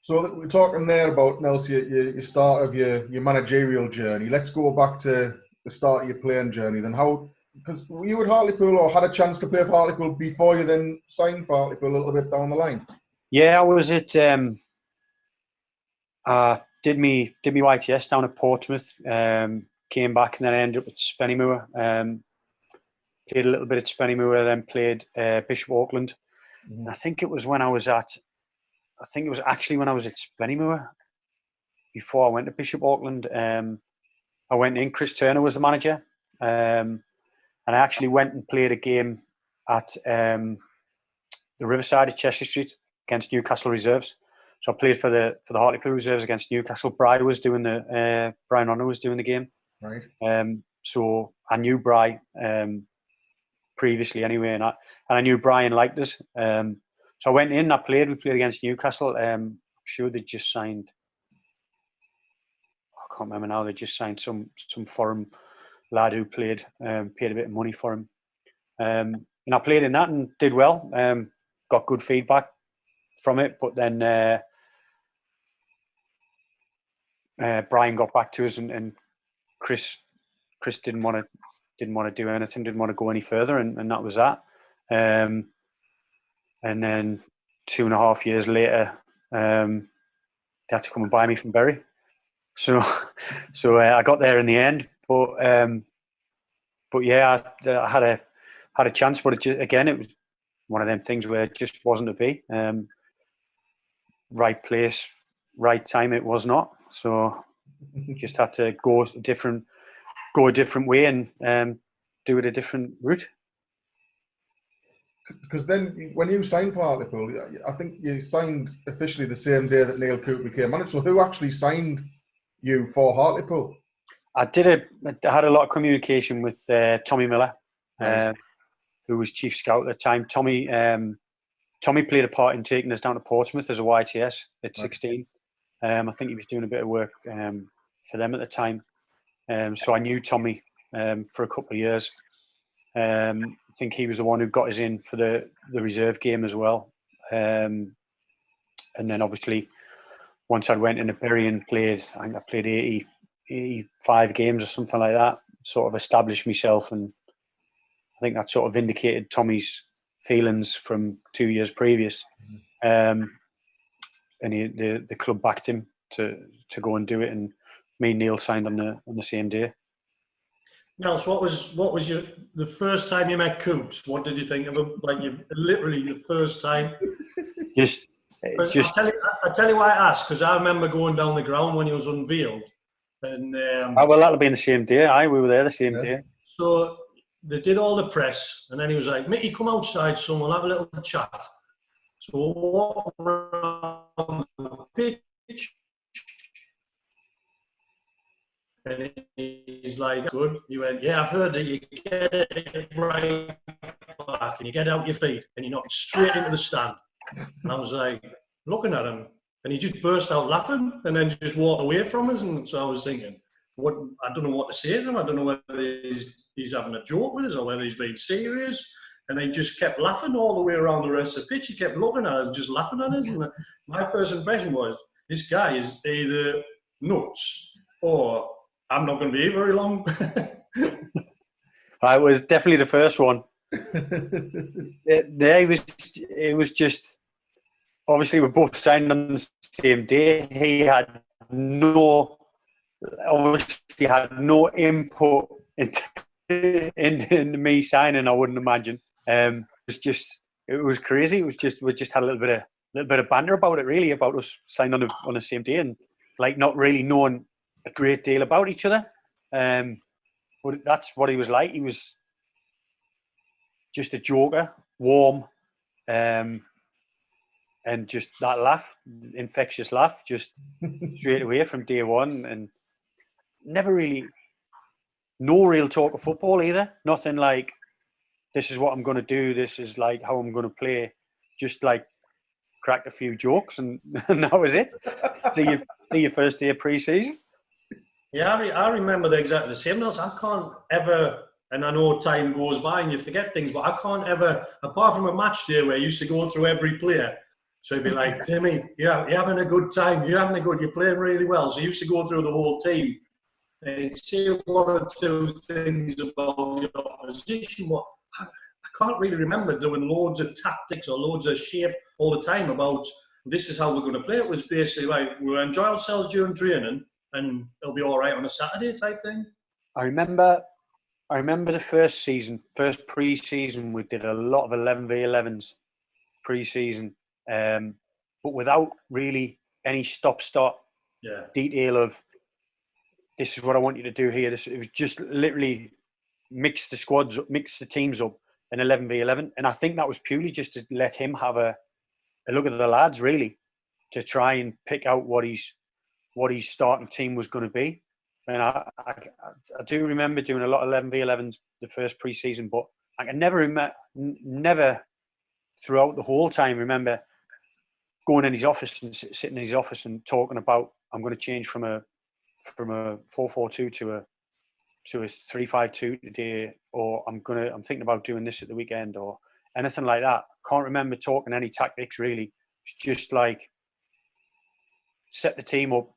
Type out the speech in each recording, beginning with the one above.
So we're talking there about, Nelson, your start of your managerial journey. Let's go back to the start of your playing journey. Then how, because were you at Hartlepool or had a chance to play for Hartlepool before you then signed for Hartlepool a little bit down the line? Yeah, I was at did me YTS down at Portsmouth. Came back and then I ended up at Spennymoor. Played a little bit at Spennymoor, then played Bishop Auckland. I think it was when I was at Spennymoor before I went to Bishop Auckland. I went in, Chris Turner was the manager. And I actually went and played a game at the Riverside at Cheshire Street against Newcastle Reserves. So I played for the Hartlepool Reserves against Newcastle. Brian Honor was doing the game. Right. So I knew Brian previously anyway, and I knew Brian liked us. So I went in, we played against Newcastle. I'm sure they just signed, I can't remember now, they just signed some foreign lad who paid a bit of money for him. And I played in that and did well. Got good feedback from it, but then Brian got back to us, and Chris didn't want to do anything, didn't want to go any further, and that was that. And then 2.5 years later, they had to come and buy me from Bury. So I got there in the end, but yeah, I had a chance, but it was one of them things where it just wasn't to be. Right place, right time. It was not. So just had to go a different way and do it a different route. Because then, when you signed for Hartlepool, I think you signed officially the same day that Neale Cooper became manager. So who actually signed you for Hartlepool? I had a lot of communication with Tommy Miller, right. Who was chief scout at the time. Tommy played a part in taking us down to Portsmouth as a YTS at 16. I think he was doing a bit of work for them at the time. So I knew Tommy for a couple of years. I think he was the one who got us in for the reserve game as well. And then obviously, once I went into Bury and played, I think I played 85 games or something like that, sort of established myself, and I think that sort of vindicated Tommy's feelings from 2 years previous. And the club backed him to go and do it, and me and Neale signed on the same day. Now, so what was the first time you met Coops? What did you think of him? Like, literally the first time. I'll tell you why I asked, because I remember going down the ground when he was unveiled, and well, that'll be in the same day. We were there the same day. So they did all the press, and then he was like, "Mickey, come outside, son. We'll have a little chat." So we'll walk around the pitch. And he's like, "Good." He went, "Yeah, I've heard that you get it right back and you get out your feet and you knock it straight into the stand." And I was like, looking at him, and he just burst out laughing and then just walked away from us. And so I was thinking, I don't know what to say to him. I don't know whether he's having a joke with us or whether he's being serious. And he just kept laughing all the way around the rest of the pitch. He kept looking at us and just laughing at us. And my first impression was, this guy is either nuts or I'm not going to be here very long. I was definitely the first one. It was just, obviously we're both signed on the same day. He had no input into me signing, I wouldn't imagine. It was crazy. We just had a little bit of banter about it, really, about us signing on the same day, and like not really knowing a great deal about each other. But that's what he was like. He was just a joker, warm, and just that laugh, infectious laugh, just straight away from day one, and never really, no real talk of football either. Nothing like, this is what I'm going to do, this is like how I'm going to play. Just like cracked a few jokes, and that was it. See your first day of pre-season. Yeah, I remember exactly the same. I can't ever, and I know time goes by and you forget things, but I can't ever, apart from a match day where I used to go through every player, So he'd be like, Timmy, you're having a good time. You're playing really well. So he used to go through the whole team and he'd say one or two things about the opposition. What I can't really remember doing loads of tactics or loads of shape all the time about this is how we're going to play. It was basically like we'll enjoy ourselves during training and it'll be all right on a Saturday type thing. I remember the first pre-season, we did a lot of 11v11s pre-season, but without really any stop-start detail of this is what I want you to do here. It was just literally mix the teams up in 11v11, and I think that was purely just to let him have a look at the lads, really, to try and pick out what his starting team was going to be. And I do remember doing a lot of 11v11s the first pre-season, but I can never throughout the whole time remember going in his office and sitting in his office and talking about I'm going to change from a 4-4-2 to a 3-5-2 today, or I'm thinking about doing this at the weekend, or anything like that. Can't remember talking any tactics really. It's just like set the team up,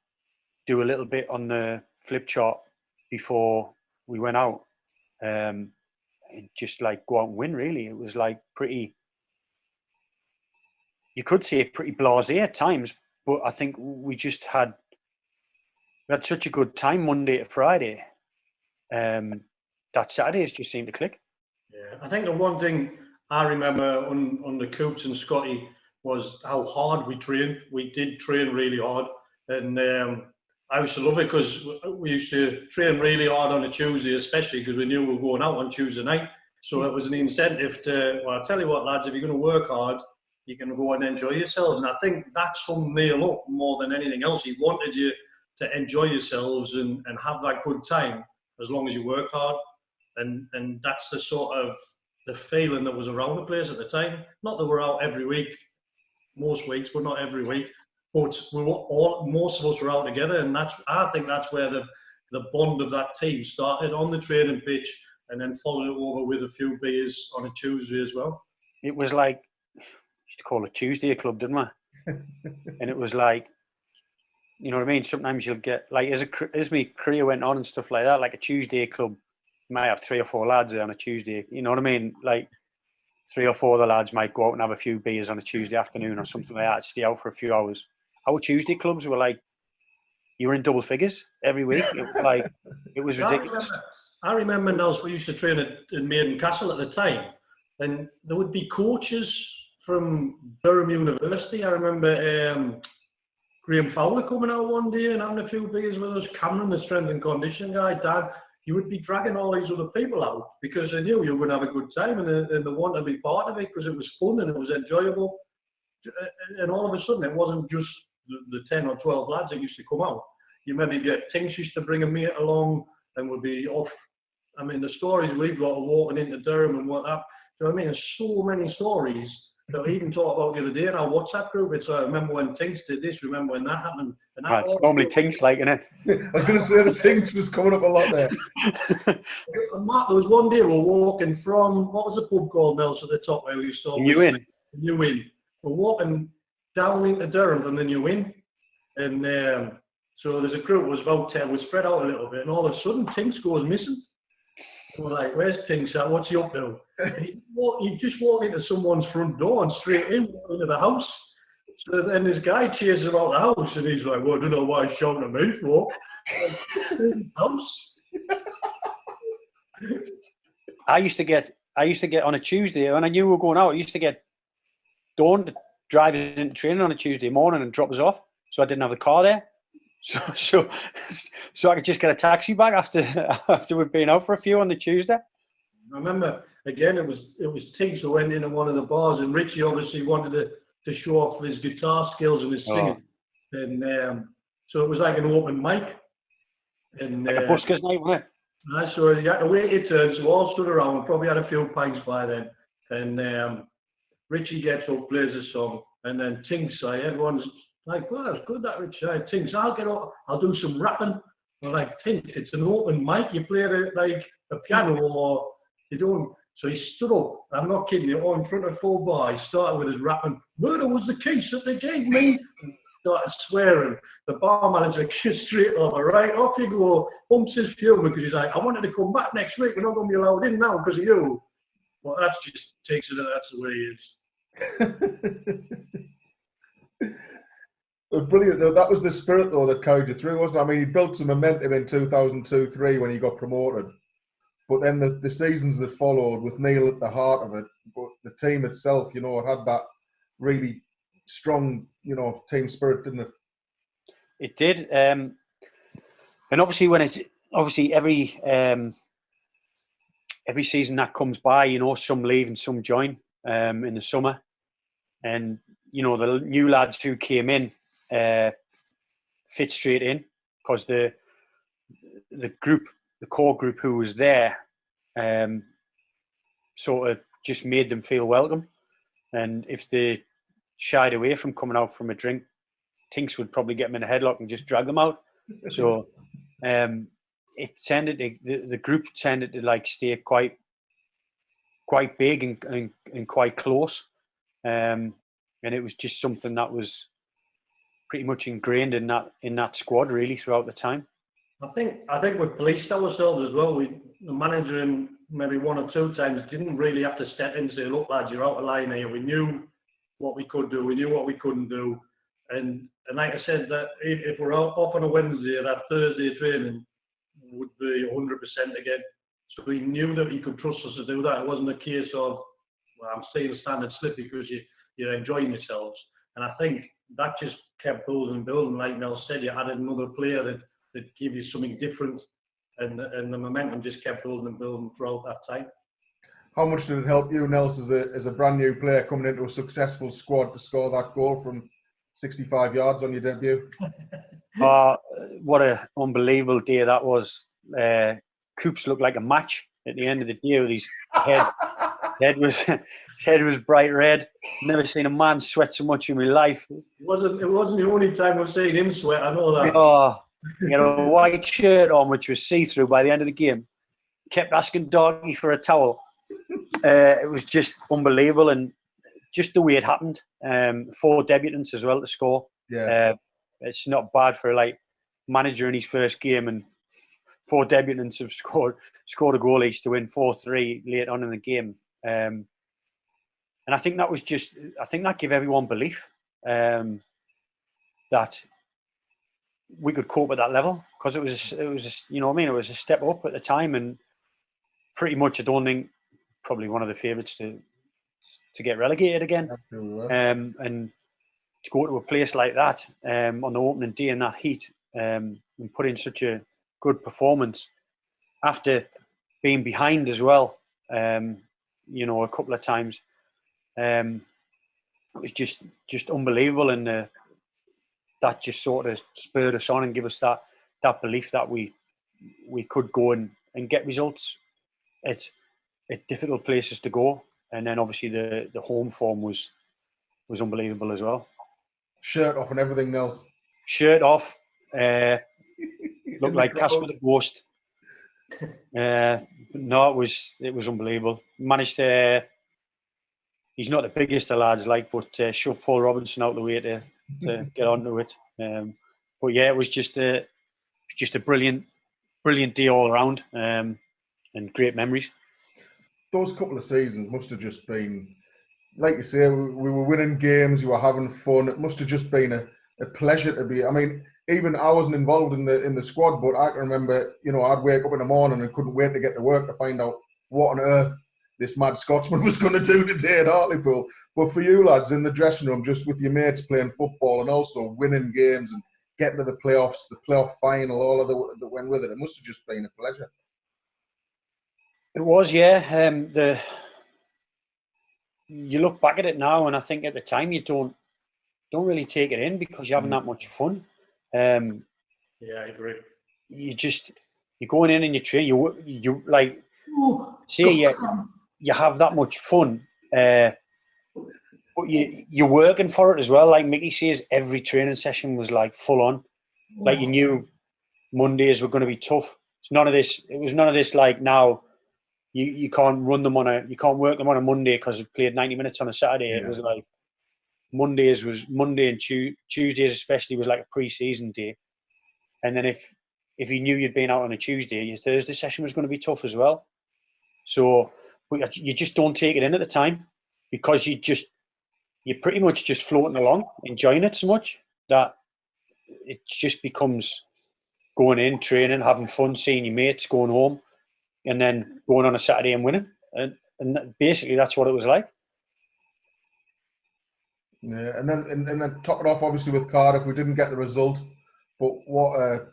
do a little bit on the flip chart before we went out, and just like go out and win. Really, it was like pretty. You could say pretty blasé at times, but I think we had such a good time Monday to Friday. That Saturdays just seemed to click. Yeah, I think the one thing I remember on the Coops and Scotty was how hard we trained. We did train really hard, and I used to love it because we used to train really hard on a Tuesday, especially because we knew we were going out on Tuesday night. So it was an incentive to, well, I'll tell you what, lads, if you're going to work hard, you can go and enjoy yourselves. And I think that summed Neale up more than anything else. He wanted you to enjoy yourselves and have that good time as long as you worked hard. And that's the sort of the feeling that was around the place at the time. Not that we're out every week, most weeks, but not every week. But most of us were out together, and I think that's where the bond of that team started, on the training pitch, and then followed it over with a few beers on a Tuesday as well. It was like, we used to call it Tuesday club, didn't we? And it was like, you know what I mean? Sometimes you'll get, like, as my career went on and stuff like that, like a Tuesday club, you might have 3 or 4 lads on a Tuesday. You know what I mean? Like 3 or 4 of the lads might go out and have a few beers on a Tuesday afternoon or something like that, stay out for a few hours. Our Tuesday clubs were like, you were in double figures every week. It was like, it was ridiculous. I remember, Nels, we used to train in Maiden Castle at the time, and there would be coaches from Durham University. I remember Graham Fowler coming out one day and having a few beers with us. Cameron, the strength and conditioning guy, Dan. You would be dragging all these other people out because they knew you were going to have a good time, and they wanted to be part of it because it was fun and it was enjoyable. And all of a sudden, it wasn't just the 10 or 12 lads that used to come out. You maybe get Tinks used to bring a mate along and would be off. I mean, the stories we've got of walking into Durham and what that. You know what I mean? There's so many stories that we even talked about the other day in our WhatsApp group. It's I remember when Tinks did this, remember when that happened. And that it's normally Tinks, like, innit? I was going to say the Tinks was coming up a lot there. And Matt, there was one day we were walking from, what was the pub called, Nels, at the top where we used to New Inn. New Inn. We're walking down into Durham from the New Inn, and so there's a group, was about 10, we spread out a little bit, and all of a sudden Tinks goes missing. And we're like, where's Tinks at? What's he up to? He just walked into someone's front door and straight into the house. So then this guy chases him out the house, and he's like, well, I don't know why he's shouting at me for. House. I used to get on a Tuesday when I knew we were going out. I used to get Dawn to drive us into training on a Tuesday morning and drop us off, so I didn't have the car there. So I could just get a taxi back after we'd been out for a few on the Tuesday. I remember again, it was Tiggs who went into one of the bars, and Richie obviously wanted to show off his guitar skills and his singing, and so it was like an open mic, and like a buskers night, wasn't it? So you had to wait your turn, so all stood around and probably had a few pints by then, and Richie gets up, plays a song, and then Tinks, everyone's like, well, that's good, that Richie. Tinks, I'll get up, I'll do some rapping. We're like, Tinks, it's an open mic, you play like a piano, or you don't. So he stood up, I'm not kidding you, in front of full bar, he started with his rapping, "Murder was the case that they gave me," and started swearing. The bar manager kissed straight over, "Right, off you go," pumps his fuel because he's like, "I wanted to come back next week, we're not going to be allowed in now because of you." Well, that just takes it, that's the way he is. Brilliant. That was the spirit, though, that carried you through, wasn't it? I mean, you built some momentum in 2002-03 when you got promoted. But then the seasons that followed, with Neale at the heart of it, but the team itself, it had that really strong, team spirit, didn't it? It did. And obviously every season that comes by, some leave and some join in the summer. And, the new lads who came in fit straight in because the core group who was there sort of just made them feel welcome. And if they shied away from coming out from a drink, Tinks would probably get them in a headlock and just drag them out. So it tended the group tended to stay quite big and quite close. And it was just something that was pretty much ingrained in that squad really throughout the time. I think we policed ourselves as well. The manager, in maybe one or two times, didn't really have to step in and say, "Look, lads, you're out of line here." We knew what we could do. We knew what we couldn't do. And like I said, that if we're off on a Wednesday, that Thursday training would be 100% again. So we knew that he could trust us to do that. It wasn't a case of, "Well, I'm staying standard slip because you're enjoying yourselves." And I think that just kept building and building. Like Nels said, you added another player that gave you something different, and the momentum just kept building and building throughout that time. How much did it help you, Nels, as a brand new player coming into a successful squad to score that goal from 65 yards on your debut? What an unbelievable day that was. Coops looked like a match at the end of the day with his head. His head was bright red. Never seen a man sweat so much in my life. It wasn't the only time I've seen him sweat, I know that. Oh, he had a white shirt on which was see-through by the end of the game. Kept asking Doggy for a towel. It was just unbelievable, and just the way it happened. 4 debutants as well to score. Yeah. It's not bad for a manager in his first game, and 4 debutants have scored a goal each to win 4-3 late on in the game. And I think that gave everyone belief that we could cope at that level, because it was it was a step up at the time, and pretty much I don't think probably one of the favourites to get relegated again. And to go to a place like that on the opening day in that heat and put in such a good performance after being behind as well, a couple of times. It was just unbelievable, and that just sort of spurred us on and gave us that belief that we could go and get results at difficult places to go. And then obviously the home form was unbelievable as well. Shirt off and everything, Nels. Shirt off. Looked like Casper the Ghost. No, it was unbelievable. Managed to. He's not the biggest of lads, but shoved Paul Robinson out the way to get onto it. But yeah, it was just a brilliant day all around, and great memories. Those couple of seasons must have just been, like you say, we were winning games, you were having fun. It must have just been a pleasure to be. I mean, even I wasn't involved in the squad, but I can remember, I'd wake up in the morning and couldn't wait to get to work to find out what on earth this mad Scotsman was going to do today at Hartlepool. But for you lads in the dressing room, just with your mates playing football and also winning games and getting to the playoffs, the playoff final, all of that went with it, it must have just been a pleasure. It was, yeah. You look back at it now, and I think at the time you don't really take it in because you're having that much fun. Yeah, I agree. You're going in and you train. You like say you have that much fun, but you're working for it as well. Like Mickey says, every training session was full on. Like you knew Mondays were going to be tough. It was none of this like now. you can't run them you can't work them on a Monday because we've played 90 minutes on a Saturday. Yeah. It was like Monday and Tuesdays especially was like a pre-season day. And then if you knew you'd been out on a Tuesday, your Thursday session was going to be tough as well. So but you just don't take it in at the time because you're pretty much just floating along, enjoying it so much that it just becomes going in, training, having fun, seeing your mates, going home, and then going on a Saturday and winning. And basically that's what it was like. Yeah, and then top it off obviously with Cardiff. We didn't get the result, but what a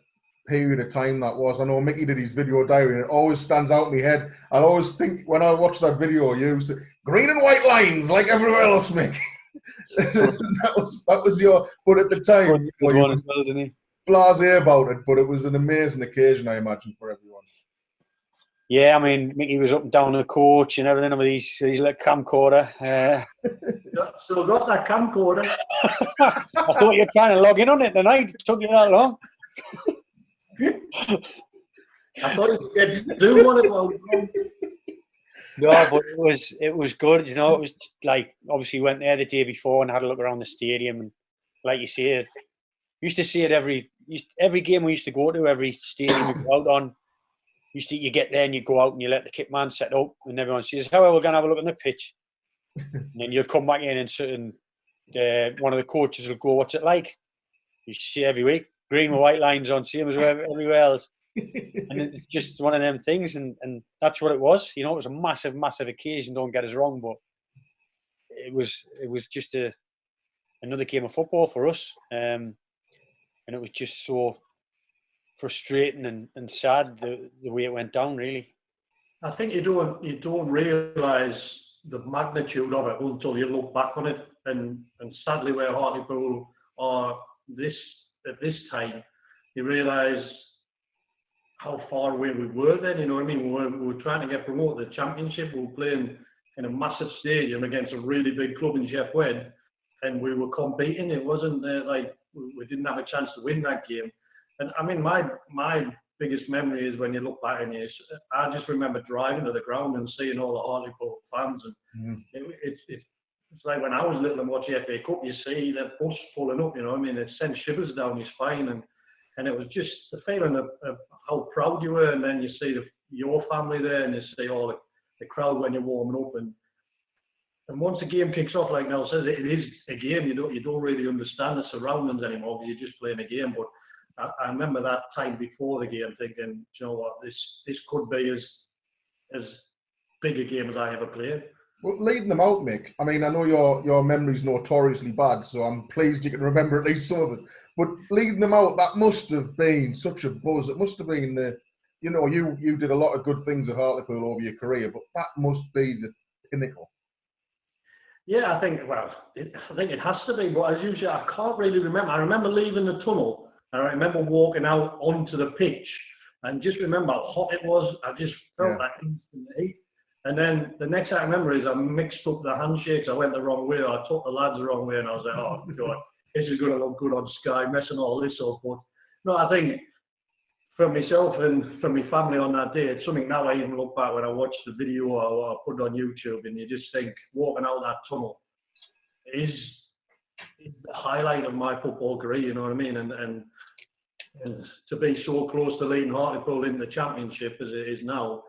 period of time that was. I know Mickey did his video diary, and it always stands out in my head. I always think when I watch that video, you say, green and white lines like everywhere else, Mick. that was your. But at the time, Good one as well, didn't he? Blasé about it, but it was an amazing occasion, I imagine, for everyone. Yeah, I mean, Mickey was up and down the coach and everything with his little camcorder. Still got that camcorder. I thought you were trying to log in on it tonight. It took you that long. I thought you could do what it was. No, but it was good. You know, it was like obviously went there the day before and had a look around the stadium, and like you say, used to see it every game we used to go to, every stadium we go out on. You get there and you go out and you let the kit man set up, and everyone says, "How are we going to have a look on the pitch?" And then you'll come back in and one of the coaches will go, "What's it like?" You see every week, green with white lines on, same as everywhere else. And it's just one of them things, and that's what it was. You know, it was a massive, massive occasion. Don't get us wrong, but it was just another game of football for us, and it was just so frustrating and sad the way it went down. Really, I think you don't realise the magnitude of it until you look back on it, and sadly, where Hartlepool are at this time, you realise how far away we were then. You know what I mean? We were trying to get promoted to the Championship. We were playing in a massive stadium against a really big club in Jeff Wed, and we were competing. It wasn't like we didn't have a chance to win that game. And I mean, my biggest memory is when you look back and I just remember driving to the ground and seeing all the Hartlepool fans, and it's like when I was little and watching FA Cup, you see the bus pulling up. You know what I mean? It sent shivers down your spine, and it was just the feeling of how proud you were, and then you see your family there, and you see all the crowd when you're warming up, and once a game kicks off, like Nell says, it is a game. You don't really understand the surroundings anymore because you're just playing a game. But I remember that time before the game thinking, you know what, this could be as big a game as I ever played. But leading them out, Mick, I mean, I know your memory's notoriously bad, so I'm pleased you can remember at least some of it. But leading them out, that must have been such a buzz. It must have been you did a lot of good things at Hartlepool over your career, but that must be the pinnacle. Yeah, I think it has to be. But as usual, I can't really remember. I remember leaving the tunnel, and I remember walking out onto the pitch, and just remember how hot it was. I just felt that instant heat. And then the next thing I remember is I mixed up the handshakes. I went the wrong way. I took the lads the wrong way, and I was like, "Oh God, this is going to look good on Sky, messing all this up." But no, I think for myself and for my family on that day, it's something now I even look back when I watch the video or I put it on YouTube, and you just think walking out that tunnel is the highlight of my football career. You know what I mean? And to be so close to leading Hartlepool in the Championship as it is now.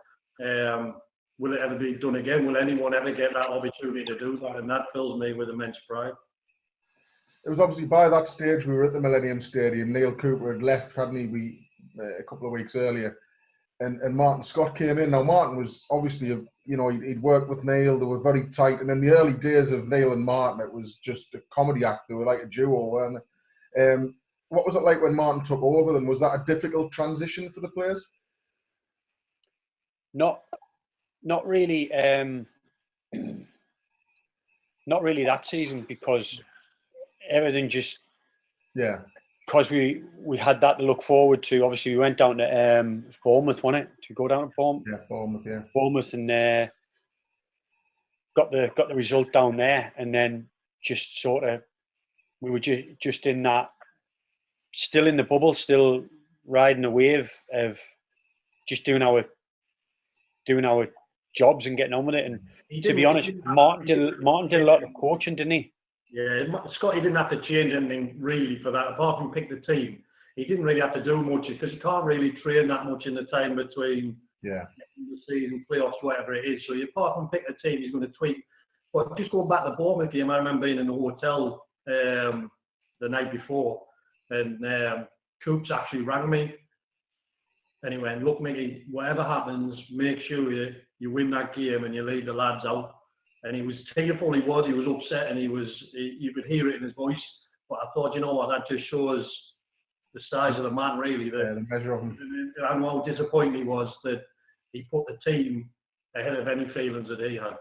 Will it ever be done again? Will anyone ever get that opportunity to do that? And that fills me with immense pride. It was obviously by that stage we were at the Millennium Stadium. Neale Cooper had left, hadn't he, a couple of weeks earlier. And Martin Scott came in. Now, Martin was obviously, he'd worked with Neale. They were very tight. And in the early days of Neale and Martin, it was just a comedy act. They were like a duo, weren't they? What was it like when Martin took over them? Was that a difficult transition for the players? Not really. Not really that season because everything just because we had that to look forward to. Obviously, we went down to Bournemouth, wasn't it? To go down to Bournemouth. Yeah, Bournemouth. Yeah, Bournemouth, and got the result down there, and then just sort of we were just in that, still in the bubble, still riding the wave of just doing our jobs and getting on with it. And He to be didn't- honest, he didn't Martin did a lot of coaching, didn't he? Yeah, Scotty didn't have to change anything really for that, apart from pick the team. He didn't really have to do much because you can't really train that much in the time between the season, playoffs, whatever it is. So apart from pick the team, he's going to tweak. But just going back to the Bournemouth game, I remember being in the hotel the night before, and Coops actually rang me, and he went, "Look, Mickey, whatever happens, make sure you win that game and you leave the lads out." And he was tearful, he was upset, and you could hear it in his voice. But I thought, you know what, that just shows the size of the man, really. The measure of him. And how disappointed he was that he put the team ahead of any feelings that he had.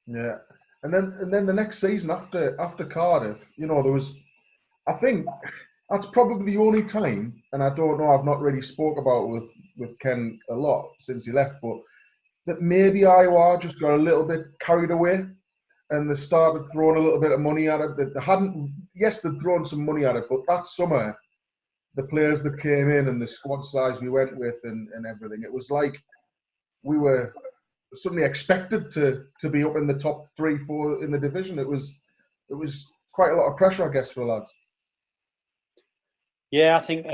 Yeah, and then the next season after Cardiff, there was, I think that's probably the only time, and I don't know, I've not really spoke about it with Ken a lot since he left, but that maybe Iowa just got a little bit carried away, and they started throwing a little bit of money at it. They hadn't, yes, they'd thrown some money at it, but that summer, the players that came in and the squad size we went with and everything, it was like we were suddenly expected to be up in the top 3-4 in the division. It was quite a lot of pressure, I guess, for the lads. Yeah, I think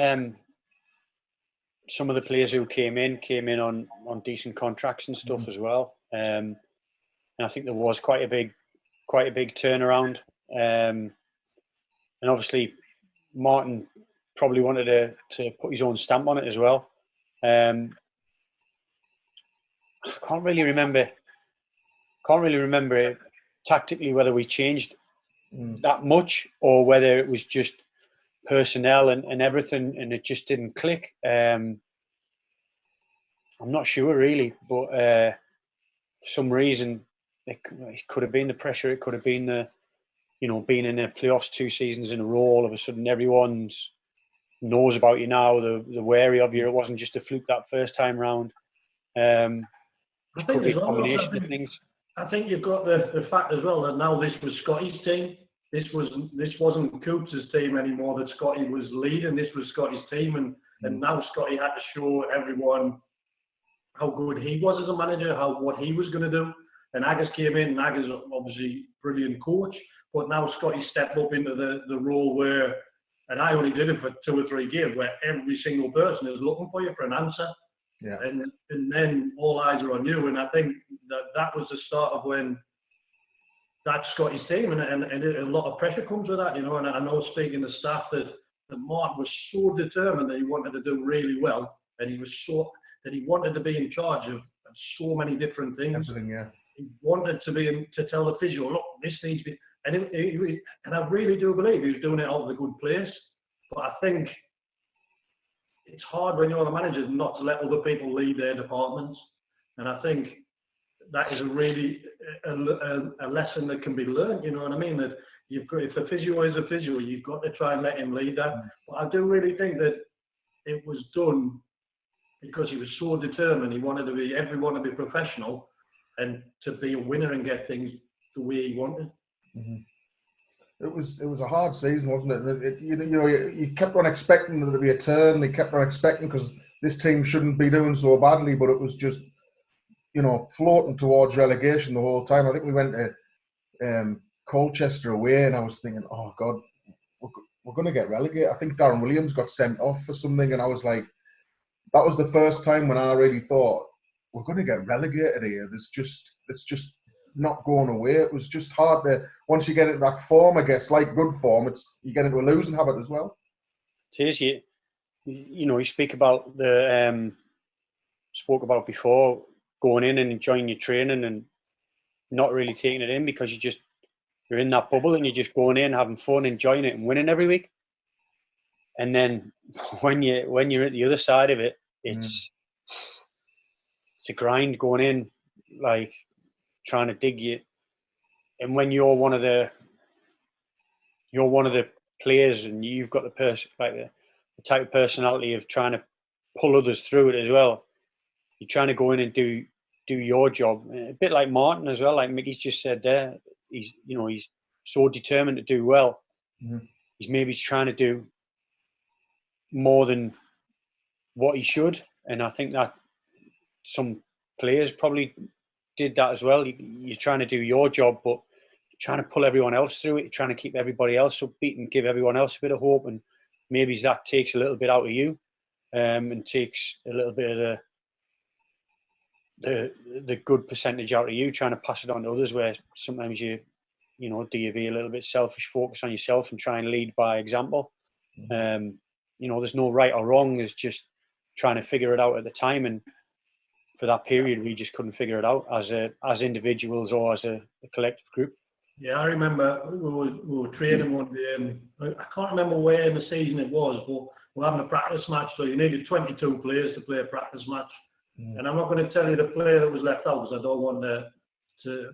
some of the players who came in on decent contracts and stuff as well. And I think there was quite a big turnaround. And obviously, Martin probably wanted to put his own stamp on it as well. I can't really remember tactically whether we changed that much or whether it was just personnel and everything, and it just didn't click. I'm not sure really, but for some reason it could have been the pressure. It could have been the, being in the playoffs 2 seasons in a row. All of a sudden, everyone's knows about you now. They're wary of you. It wasn't just a fluke that first time round. It could be a combination of things. I think you've got the fact as well that now this was Scotty's team. This wasn't Coops' team anymore that Scotty was leading. This was Scotty's team, and now Scotty had to show everyone how good he was as a manager, what he was going to do. And Agus came in, and Agus obviously brilliant coach, but now Scotty stepped up into the role where, and I only did it for 2 or 3 games, where every single person is looking for you for an answer. Yeah. And then all eyes are on you. And I think that was the start of when that's Scotty's team, and a lot of pressure comes with that, And I know, speaking to staff, that Martin was so determined that he wanted to do really well, and he wanted to be in charge of so many different things. Everything, yeah. He wanted to tell the physio, look, this needs to be, and I really do believe he was doing it out of a good place. But I think it's hard when you're the manager not to let other people lead their departments, and I think that is a really a lesson that can be learned. You know what I mean? That if a physio is a physio, you've got to try and let him lead that. But I do really think that it was done because he was so determined. He wanted everyone to be professional and to be a winner and get things the way he wanted. Mm-hmm. It was a hard season, wasn't it? You kept on expecting there to be a turn. They kept on expecting, because this team shouldn't be doing so badly, but it was just, floating towards relegation the whole time. I think we went to Colchester away, and I was thinking, oh God, we're going to get relegated. I think Darren Williams got sent off for something, and I was like, that was the first time when I really thought, we're going to get relegated here. It's just not going away. It was just hard to, once you get into that form, I guess, like good form, you get into a losing habit as well. It is. You speak about spoke about before, going in and enjoying your training and not really taking it in because you're in that bubble and you're just going in, having fun, enjoying it and winning every week. And then when you're at the other side of it, it's a grind going in, like trying to dig you. And when you're one of the players and you've got the type of personality of trying to pull others through it as well, you're trying to go in and do your job. A bit like Martin as well, like Mickey's just said there. He's so determined to do well. Mm-hmm. He's trying to do more than what he should. And I think that some players probably did that as well. You're trying to do your job, but trying to pull everyone else through it, trying to keep everybody else upbeat and give everyone else a bit of hope. And maybe that takes a little bit out of you, and takes a little bit of the good percentage out of you, trying to pass it on to others, where sometimes do you be a little bit selfish, focus on yourself and try and lead by example. There's no right or wrong. There's just trying to figure it out at the time. And for that period, we just couldn't figure it out as individuals or as a collective group. Yeah, I remember we were training one day, and I can't remember where in the season it was, but we're having a practice match, so you needed 22 players to play a practice match. And I'm not going to tell you the player that was left out, because I don't want to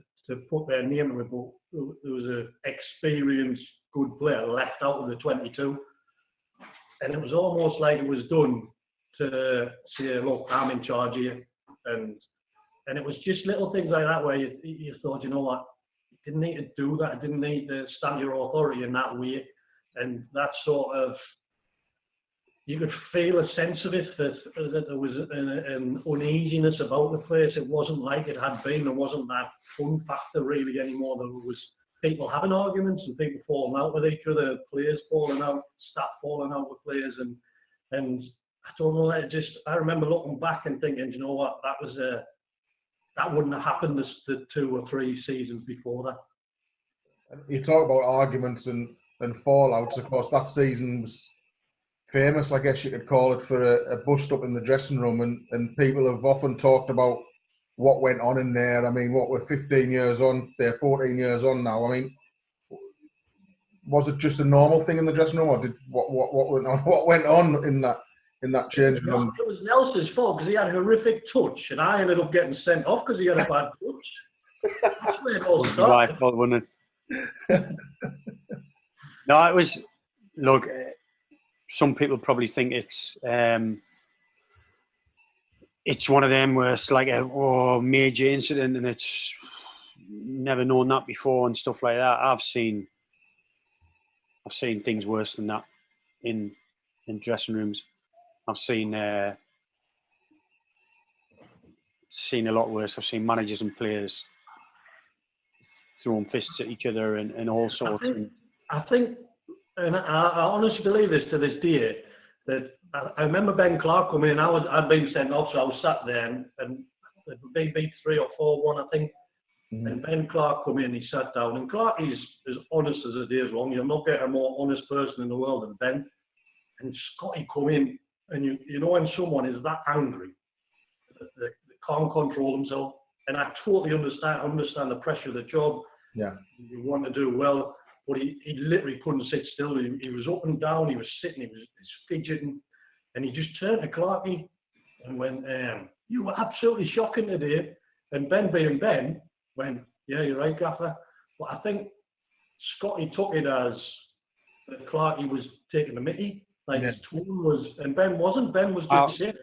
put their name in it, but there was an experienced, good player left out of the 22. And it was almost like it was done to say, look, I'm in charge here. And it was just little things like that where you thought, you know what, you didn't need to do that. You didn't need to stamp your authority in that way. And that sort of, you could feel a sense of it, that there was an uneasiness about the place. It wasn't like it had been. There wasn't that fun factor really anymore. There was people having arguments and people falling out with each other, players falling out, staff falling out with players. And I don't know, I remember looking back and thinking, you know what, that wouldn't have happened the 2 or 3 seasons before that. You talk about arguments and fallouts. Of course, that season was famous, I guess you could call it, for a bust-up in the dressing room. And people have often talked about what went on in there. I mean, what, we're 15 years on, they're 14 years on now. I mean, was it just a normal thing in the dressing room, or what went on in that changing room? It was Nelson's fault, because he had a horrific touch, and I ended up getting sent off because he had a bad touch. That's where it all started. Right, wasn't it? No, it was. Look, some people probably think it's one of them where it's like a major incident, and it's never known that before and stuff like that. I've seen things worse than that in dressing rooms. I've seen a lot worse. I've seen managers and players throwing fists at each other and all sorts. I think, and I honestly believe this to this day, that I remember Ben Clark coming in. I'd been sent off, so I was sat there, and they beat 3 or 4-1, I think. Mm-hmm. And Ben Clark come in, he sat down, and Clark is as honest as a day is long. You'll not get a more honest person in the world than Ben. And Scotty come in, and you know when someone is that angry, they can't control themselves. And I totally understand the pressure of the job. Yeah, you want to do well, but he literally couldn't sit still. He was up and down, he was sitting, he was fidgeting, and he just turned to Clarky and went, "You were absolutely shocking today." And Ben, being Ben, went, "Yeah, you're right, Gaffer." But I think Scotty took it as that Clarky was taking the mickey. Like his tone was, and Ben wasn't. Ben was just saying,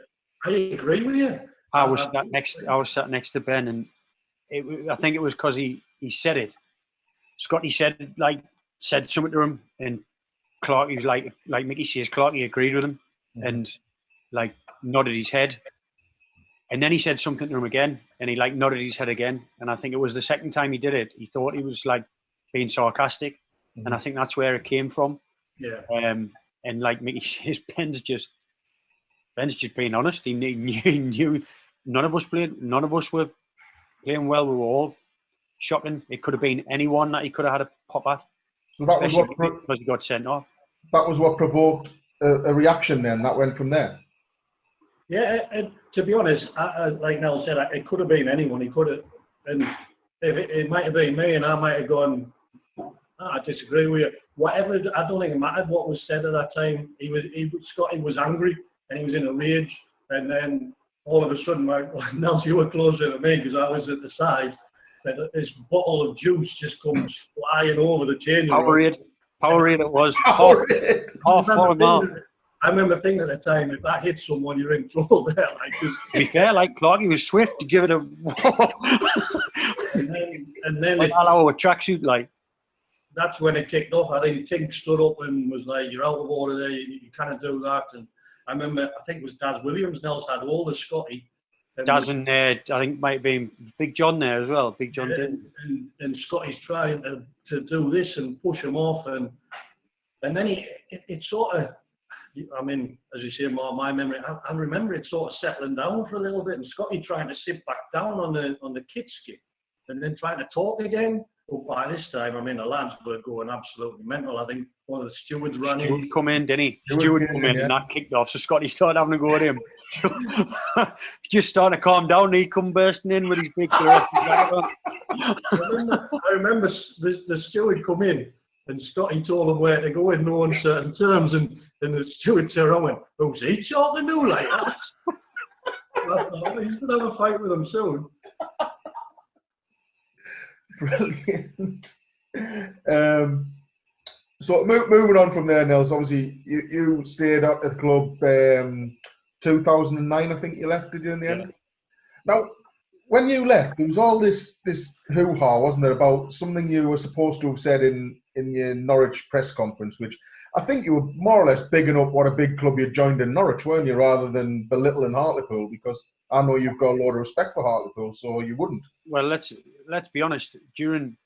"I agree with you." I was sat next to Ben, and I think it was because he said it. Scotty said something to him, and Clarky was like Mickey says, Clarky agreed with him, and like nodded his head. And then he said something to him again, and he like nodded his head again. And I think it was the second time he did it, he thought he was like being sarcastic, and I think that's where it came from. Yeah. And like Mickey says, Ben's just being honest. He knew none of us were playing well. We were all shocking. It could have been anyone that he could have had a pop at. So that was because he got sent off. That was what provoked a reaction. Then that went from there. Yeah, and to be honest, like Nell said, it could have been anyone. He could have, and if it might have been me, and I might have gone, I disagree with you. Whatever, I don't think it mattered what was said at that time. Scotty was angry and he was in a rage, and then all of a sudden, Nels, you were closer to me because I was at the side. That this bottle of juice just comes flying over the change room. Powerade it was. Powerade. I remember thinking at the time, if that hits someone, you're in trouble there. To be fair, like Clarky was swift to give it a and then like our tracksuit, like. That's when it kicked off. I think Tink stood up and was like, "You're out of order there. You can't do that." And I remember, I think it was Daz Williams. Nels had all the Scotty, Daz and I think might have been Big John there as well. Big John did. And Scotty's trying to do this and push him off, and then it sort of, I mean, as you say, my memory, I remember it sort of settling down for a little bit, and Scotty trying to sit back down on the kit skip, and then trying to talk again. But by this time, I mean, the lads were going absolutely mental. I think one of the stewards ran in. Stewart come in, didn't he? Stewart come in, and that kicked off. So Scotty started having a go at him. Just starting to calm down, and he come bursting in with his big I remember the steward come in, and Scotty told him where to go in no uncertain terms, and the steward turned around and went, "Who's he talking to like that?" I thought, he's going to have a fight with him soon. Brilliant. So moving on from there, Nels, obviously you stayed at the club 2009, I think you left, did you, in the end? Now, when you left, there was all this hoo-ha, wasn't there, about something you were supposed to have said in your Norwich press conference, which I think you were more or less bigging up what a big club you joined in Norwich, weren't you, rather than belittling Hartlepool, because I know you've got a lot of respect for Hartlepool, so you wouldn't. Well, let's be honest. During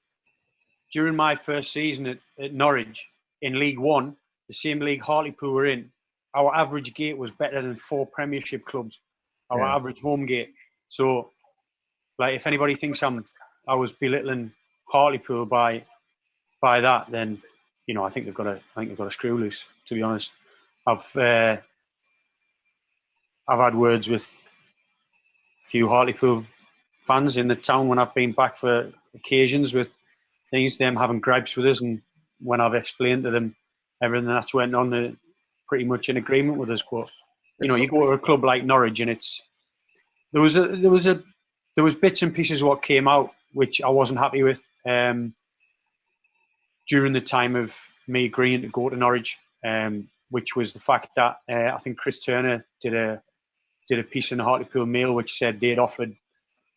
my first season at Norwich in League One, the same league Hartlepool were in, our average gate was better than 4 Premiership clubs. Our average home gate. So, like, if anybody thinks I was belittling Hartlepool by that, then I think they've got a screw loose. To be honest, I've had words with a few Hartlepool fans in the town when I've been back for occasions with them having gripes with us, and when I've explained to them everything that's went on, they're pretty much in agreement with us. But you go to a club like Norwich, and there was bits and pieces of what came out which I wasn't happy with during the time of me agreeing to go to Norwich, which was the fact that I think Chris Turner did a piece in the Hartlepool Mail which said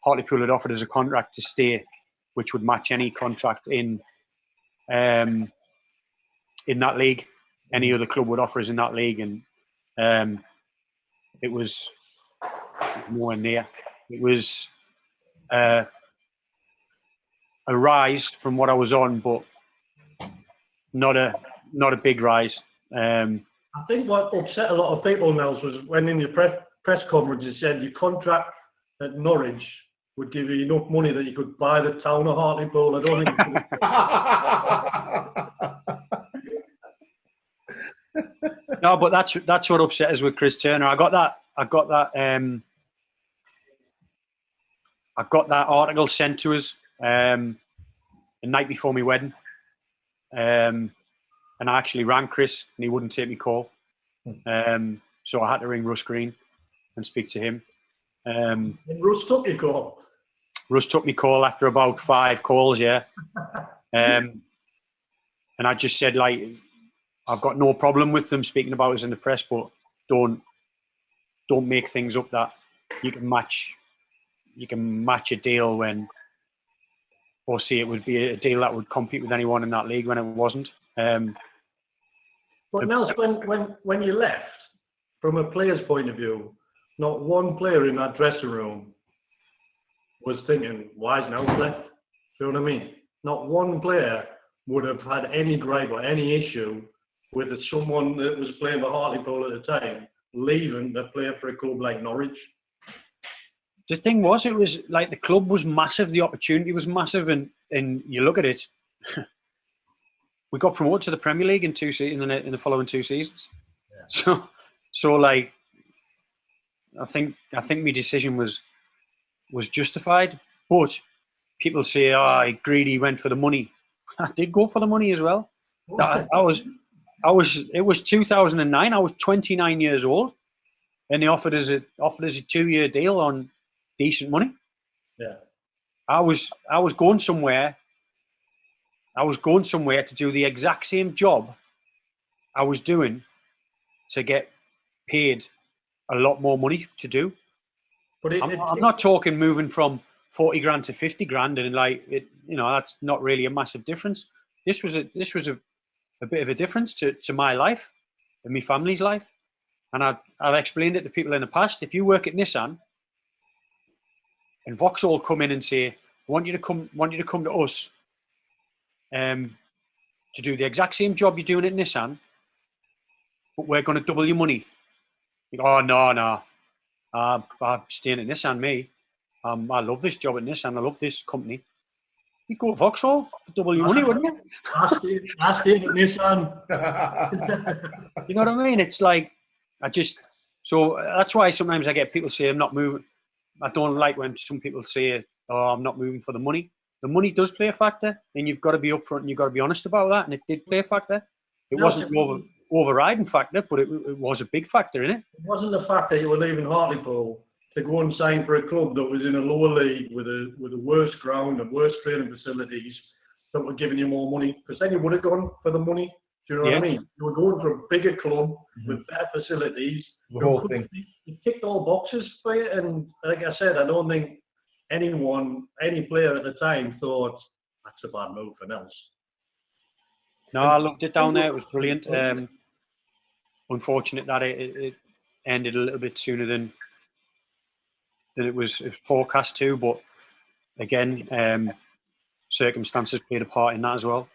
Hartlepool had offered us a contract to stay, which would match any contract in that league. Any other club would offer us in that league, and it was nowhere near. It was a rise from what I was on, but not a big rise. I think what upset a lot of people, Nels, was when in your press conference you said your contract at Norwich would give you enough money that you could buy the town of Hartlepool. I don't think. No, but that's what upset us with Chris Turner. I got that article sent to us the night before my wedding, and I actually rang Chris and he wouldn't take me call. So I had to ring Russ Green and speak to him. And Russ took your call. Russ took me call after about 5 calls, yeah. And I just said, like, I've got no problem with them speaking about us in the press, but don't make things up that you can match a deal when, or see it would be a deal that would compete with anyone in that league when it wasn't. But Nels, when you left, from a player's point of view, not one player in that dressing room was thinking, why is Nels left? Do you know what I mean? Not one player would have had any gripe or any issue with someone that was playing for Hartlepool at the time leaving to play for a club like Norwich. The thing was, it was like the club was massive, the opportunity was massive, and you look at it, we got promoted to the Premier League in the following 2 seasons. Yeah. So like, I think my decision was justified. But people say, "Oh, greedy, went for the money." I did go for the money as well. It was 2009. I was 29 years old, and they offered us a 2-year deal on decent money. Yeah. I was going somewhere. I was going somewhere to do the exact same job I was doing to get paid a lot more money to do. But I'm not talking moving from 40 grand to 50 grand, and like it, that's not really a massive difference. This was a bit of a difference to my life and my family's life, and I've explained it to people in the past. If you work at Nissan, and Vauxhall come in and say, want you to come to us to do the exact same job you're doing at Nissan, but we're going to double your money. You go, oh, no. I'm staying at Nissan, me. I love this job at Nissan. I love this company. You go to Vauxhall for double your money, wouldn't you? I stayed at Nissan. You know what I mean? It's like, so that's why sometimes I get people say I'm not moving. I don't like when some people say, oh, I'm not moving for the money. The money does play a factor, and you've got to be upfront and you've got to be honest about that. And it did play a factor. It wasn't the overriding factor, but it was a big factor in it. It wasn't the fact that you were leaving Hartlepool to go and sign for a club that was in a lower league with a worse ground and worse training facilities that were giving you more money. Because then you would have gone for the money. Do you know what I mean? You were going for a bigger club with better facilities. The whole thing. You ticked all boxes for you, and like I said, I don't think any player at the time thought that's a bad move for Nels. No, I loved it down there. It was brilliant. Unfortunate that it ended a little bit sooner than it was forecast to, but again, circumstances played a part in that as well.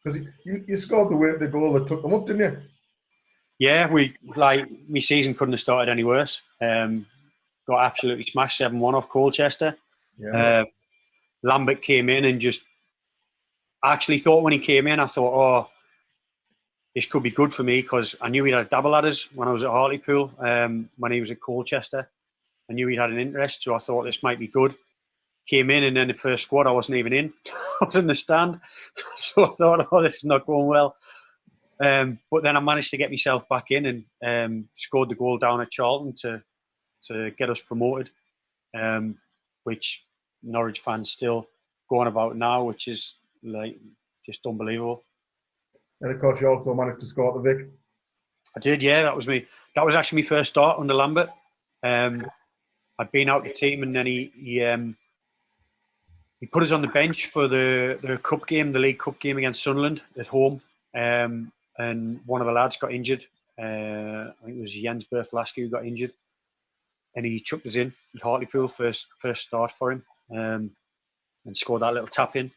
Because you scored the goal that took them up, didn't you? Yeah, my season couldn't have started any worse. Got absolutely smashed 7-1 off Colchester. Yeah. Lambert came in and I actually thought when he came in, I thought, oh, this could be good for me, because I knew he'd had double ladders when I was at Hartlepool, when he was at Colchester. I knew he'd had an interest, so I thought this might be good. Came in, and then the first squad, I wasn't even in. I was in the stand. So I thought, oh, this is not going well. But then I managed to get myself back in and scored the goal down at Charlton to get us promoted, which Norwich fans still go on about now, which is like just unbelievable. And of course, you also managed to score at the Vic. I did, yeah. That was actually my first start under Lambert. I'd been out the team, and then he put us on the bench for the cup game, the League Cup game against Sunderland at home. And one of the lads got injured. I think it was Jens Berthlasky who got injured, and he chucked us in at Hartlepool, first start for him, and scored that little tap in.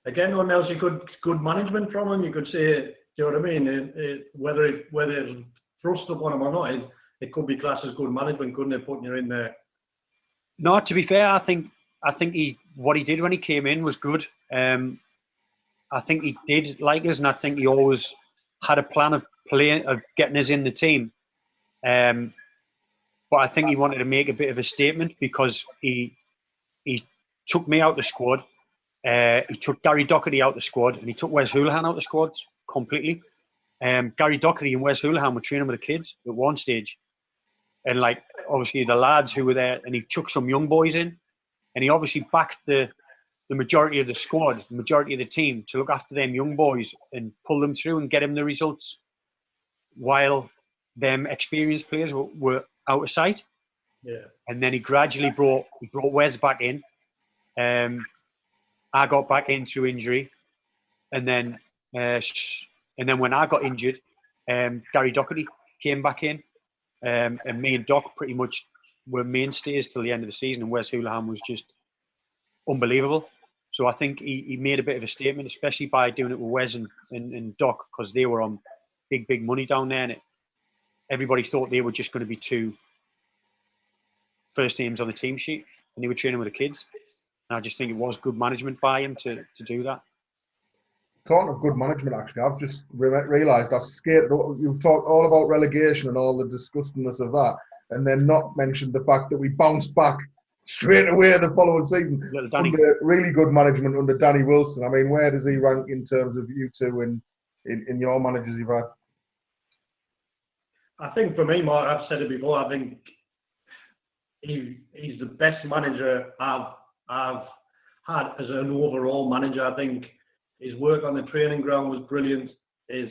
Again, on else, you could good management from him. You could say, do you know what I mean? Whether it's thrust upon him or not, it could be classed as good management, couldn't it? Putting you in there. No, to be fair, I think what he did when he came in was good. I think he did like us, and I think he always had a plan of getting us in the team. But I think he wanted to make a bit of a statement, because he took me out the squad. He took Gary Doherty out the squad, and he took Wes Houlihan out the squad completely. Gary Doherty and Wes Houlihan were training with the kids at one stage, and like obviously the lads who were there, and he took some young boys in, and he obviously backed the majority of the squad, the majority of the team, to look after them young boys and pull them through and get them the results, while them experienced players were out of sight. Yeah. And then he gradually brought Wes back in. I got back in through injury, and then when I got injured, Gary Doherty came back in, and me and Doc pretty much were mainstays till the end of the season, and Wes Houlihan was just unbelievable. So I think he made a bit of a statement, especially by doing it with Wes and Doc, because they were on big money down there, and everybody thought they were just going to be two first names on the team sheet, and they were training with the kids. And I just think it was good management by him to do that. Talking of good management, actually, I've just realised I skated. You've talked all about relegation and all the disgustingness of that, and then not mentioned the fact that we bounced back straight away the following season under really good management under Danny Wilson. I mean, where does he rank in terms of you two and in your managers you've had? I think for me, Mark, I've said it before, I think he's the best manager I've had as an overall manager. I think his work on the training ground was brilliant. His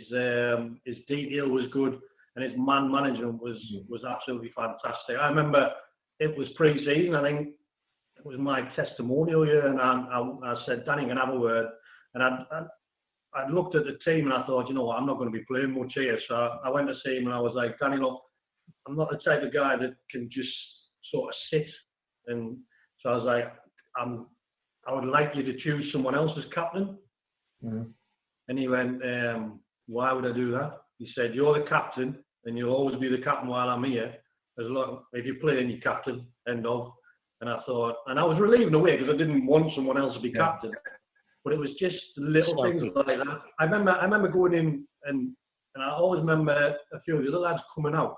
detail was good, and his man management was absolutely fantastic. I remember it was pre-season. I think it was my testimonial year, and I said, Danny, can I have a word? And I looked at the team and I thought, you know what, I'm not going to be playing much here. So I went to see him and I was like, Danny, look, I'm not the type of guy that can just sort of sit And so I was like, I would like you to choose someone else as captain. Mm. And he went, why would I do that? He said, you're the captain, and you'll always be the captain while I'm here. As long if you play, and you're captain, end of. And I thought, and I was relieved in a way because I didn't want someone else to be captain. But it was just little things like that. I remember going in, and I always remember a few of the other lads coming out,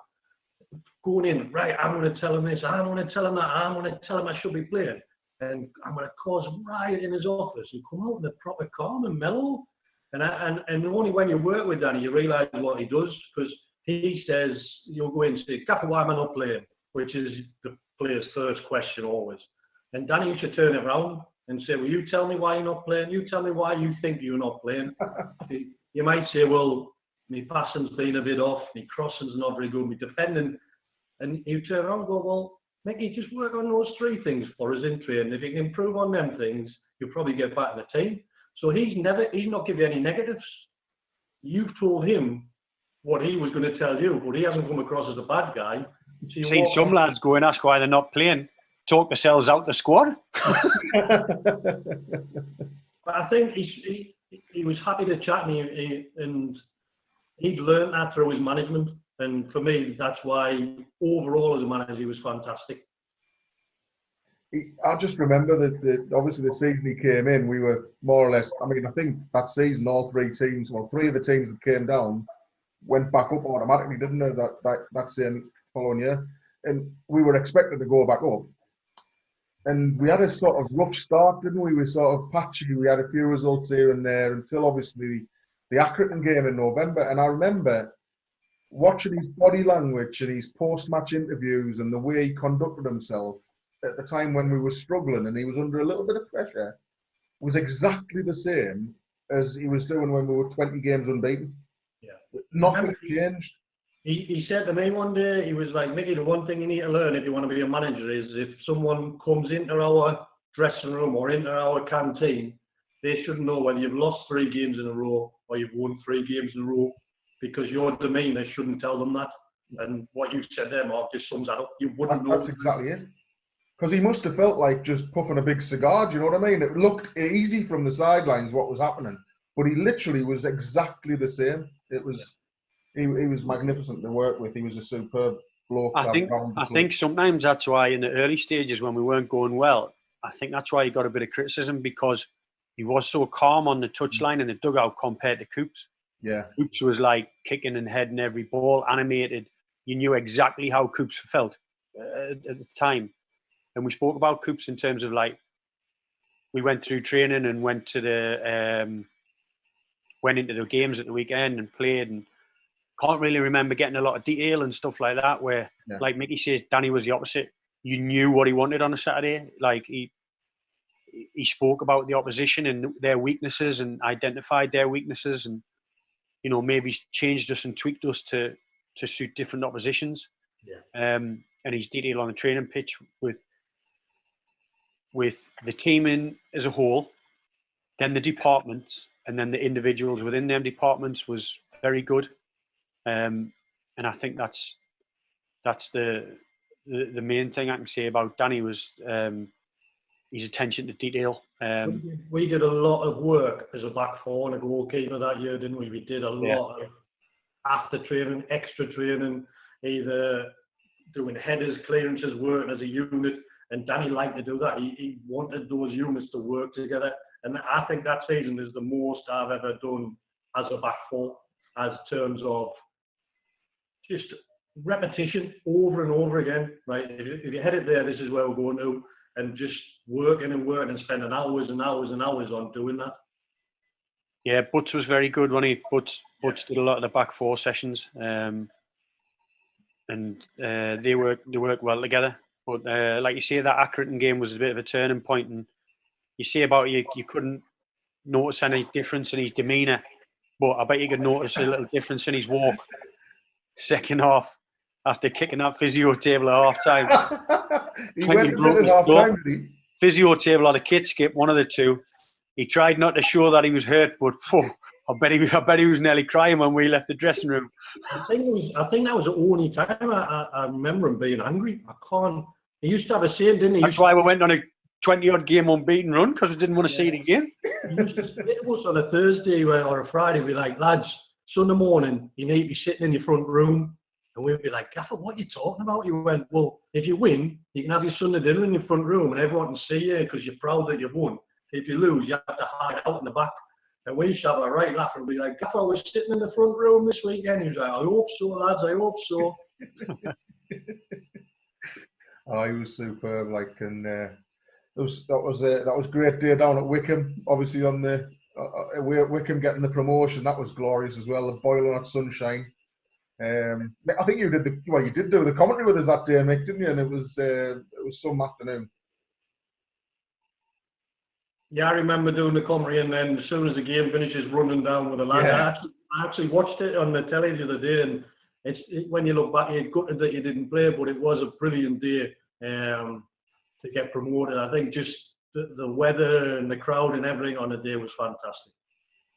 going in, right, I'm going to tell him this, I'm going to tell him that, I'm going to tell him I should be playing. And I'm going to cause a riot in his office. And come out in a proper calm and mellow. And only when you work with Danny, you realise what he does. Because he says, you'll go in and say, Gaffer, why am I not playing? Which is the player's first question always. And Danny used to turn it around and say, well, you tell me why you're not playing. You tell me why you think you're not playing. You might say, well, my passing's been a bit off, my crossing's not very good, my defending. And you turn around and go, well, Mickey, just work on those three things for us in training. If you can improve on them things, you'll probably get back in the team. So he's not giving you any negatives. You've told him what he was going to tell you, but he hasn't come across as a bad guy. So seen some lads go and ask why they're not playing, talk themselves out the squad. But I think he was happy to chat, and he'd learned that through his management. And for me, that's why overall as a manager, he was fantastic. I just remember that obviously the season he came in, we were more or less, I mean, I think that season all three of the teams that came down went back up automatically, didn't they, that same following year? And we were expected to go back up. And we had a sort of rough start, didn't we? We were sort of patchy. We had a few results here and there until obviously the Accrington game in November. And I remember watching his body language and his post-match interviews and the way he conducted himself at the time when we were struggling and he was under a little bit of pressure was exactly the same as he was doing when we were 20 games unbeaten. Yeah. Nothing changed. He said to me one day, he was like, Mickey, the one thing you need to learn if you want to be a manager is if someone comes into our dressing room or into our canteen, they should know whether you've lost 3 games in a row or you've won 3 games in a row, because your demeanour shouldn't tell them that. And what you said there, Mark, just sums that up. You wouldn't know. That's exactly it. Because he must have felt like just puffing a big cigar, do you know what I mean? It looked easy from the sidelines what was happening, but he literally was exactly the same. It was, he was magnificent to work with. He was a superb bloke. I think sometimes that's why in the early stages when we weren't going well, I think that's why he got a bit of criticism, because he was so calm on the touchline in the dugout compared to Coops. Yeah. Coops was like kicking and heading every ball, animated. You knew exactly how Coops felt at the time. And we spoke about Coops in terms of like, we went through training and went into the games at the weekend and played, and can't really remember getting a lot of detail and stuff like that, where like Mickey says, Danny was the opposite. You knew what he wanted on a Saturday. Like he spoke about the opposition and their weaknesses and identified their weaknesses, and you know, maybe changed us and tweaked us to suit different oppositions. Yeah. And his detail on the training pitch with the team in as a whole, then the departments, and then the individuals within them departments was very good. And I think that's the main thing I can say about Danny was his attention to detail. We did a lot of work as a back four and a goalkeeper that year, didn't we? We did a lot of after training, extra training, either doing headers, clearances, working as a unit. And Danny liked to do that. He wanted those units to work together. And I think that season is the most I've ever done as a back four, as terms of just repetition over and over again. Right? If you head it there, this is where we're going to, and just working and working and spending hours and hours and hours on doing that. Yeah, Butts was very good when Butts did a lot of the back four sessions, and they work well together. But like you say, that Accrington game was a bit of a turning point, and you say about you couldn't notice any difference in his demeanour, but I bet you could notice a little difference in his walk. Second half, after kicking that physio table at half time. He went a bit at half time, did he? Physio table had a kit skip, one of the two. He tried not to show that he was hurt, but I bet he was nearly crying when we left the dressing room. I think that was the only time I remember him being angry. He used to have a saying, didn't he? That's why we went on a 20-odd game unbeaten run, because we didn't want to see it again. He used to say to us on a Thursday or a Friday, we'd be like, lads, Sunday morning, you need to be sitting in your front room. And we'd be like, Gaffer, what are you talking about? He went, well, if you win, you can have your Sunday dinner in your front room and everyone can see you because you're proud that you've won. If you lose, you have to hide out in the back. And we used to have a right laugh and be like, Gaffer, we're sitting in the front room this weekend. He was like, I hope so, lads, I hope so. Oh, he was superb, like, and that was a great day down at Wickham. Obviously, on the way at Wickham getting the promotion, that was glorious as well. The boiling hot sunshine. I think you did do the commentary with us that day, Mick, didn't you? And it was some afternoon. Yeah, I remember doing the commentary, and then as soon as the game finishes, running down with the lads. Yeah. I actually watched it on the telly the other day, and when you look back, you're gutted that you didn't play, but it was a brilliant day to get promoted. I think just the weather and the crowd and everything on the day was fantastic.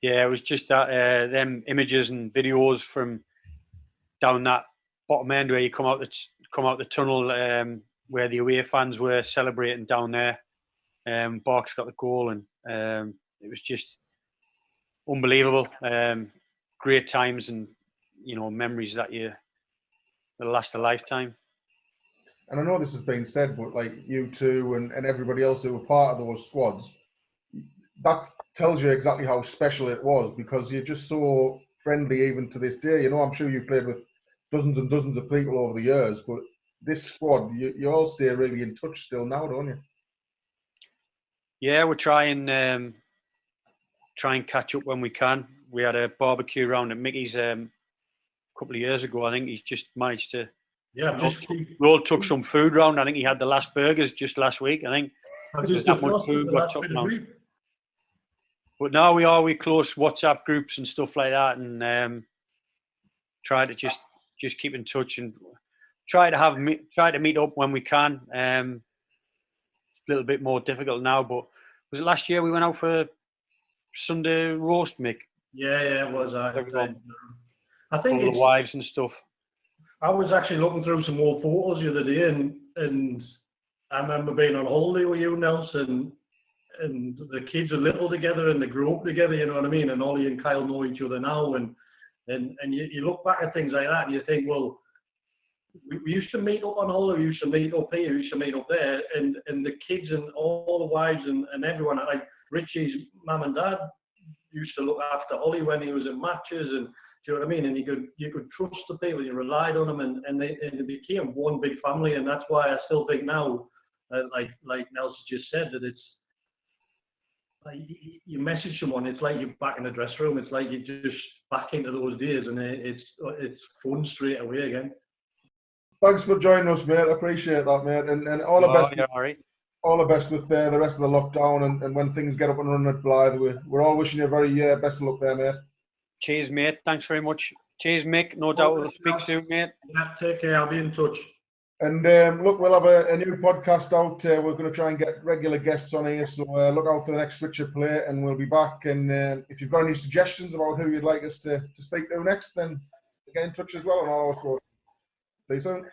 Yeah, it was just that them images and videos from down that bottom end where you come out the tunnel, where the away fans were celebrating down there. Barks got the goal, and it was just unbelievable. Great times, and memories that last a lifetime. And I know this has been said, but like you two and everybody else who were part of those squads, that tells you exactly how special it was, because you're just so friendly even to this day. I'm sure you've played with dozens and dozens of people over the years, but this squad, you all stay really in touch still now, don't you? Yeah, we're trying catch up when we can. We had a barbecue round at Mickey's a couple of years ago. I think he's just managed to. Yeah, we all took some food round. I think he had the last burgers just last week. I think that much food got took round. But now we close WhatsApp groups and stuff like that, and try to just keep in touch and try to meet up when we can. It's a little bit more difficult now, but was it last year we went out for Sunday roast, Mick? Yeah, it was. I think all the wives and stuff. I was actually looking through some old photos the other day, and I remember being on holiday with you, Nelson, and the kids are little together and they grew up together, you know what I mean? And Ollie and Kyle know each other now, and you look back at things like that and you think, well, we used to meet up on holiday, we used to meet up here, we used to meet up there, and the kids and all the wives and everyone, like Richie's mum and dad used to look after Ollie when he was in matches, and do you know what I mean? And you could trust the people, you relied on them, and they became one big family. And that's why I still think now, like Nelson just said, that it's like you message someone, it's like you're back in the dressing room. It's like you're just back into those days, and it's fun straight away again. Thanks for joining us, mate. I appreciate that, mate. And all the best. Yeah, all right. All the best with the rest of the lockdown, and when things get up and running at Blythe. We're all wishing you a very best of luck there, mate. Cheers, mate. Thanks very much. Cheers, Mick. No doubt we'll speak soon, mate. Yeah, take care. I'll be in touch. And look, we'll have a new podcast out. We're going to try and get regular guests on here, so look out for the next Switcher Play, and we'll be back. And if you've got any suggestions about who you'd like us to speak to next, then get in touch as well on all our socials. See you soon.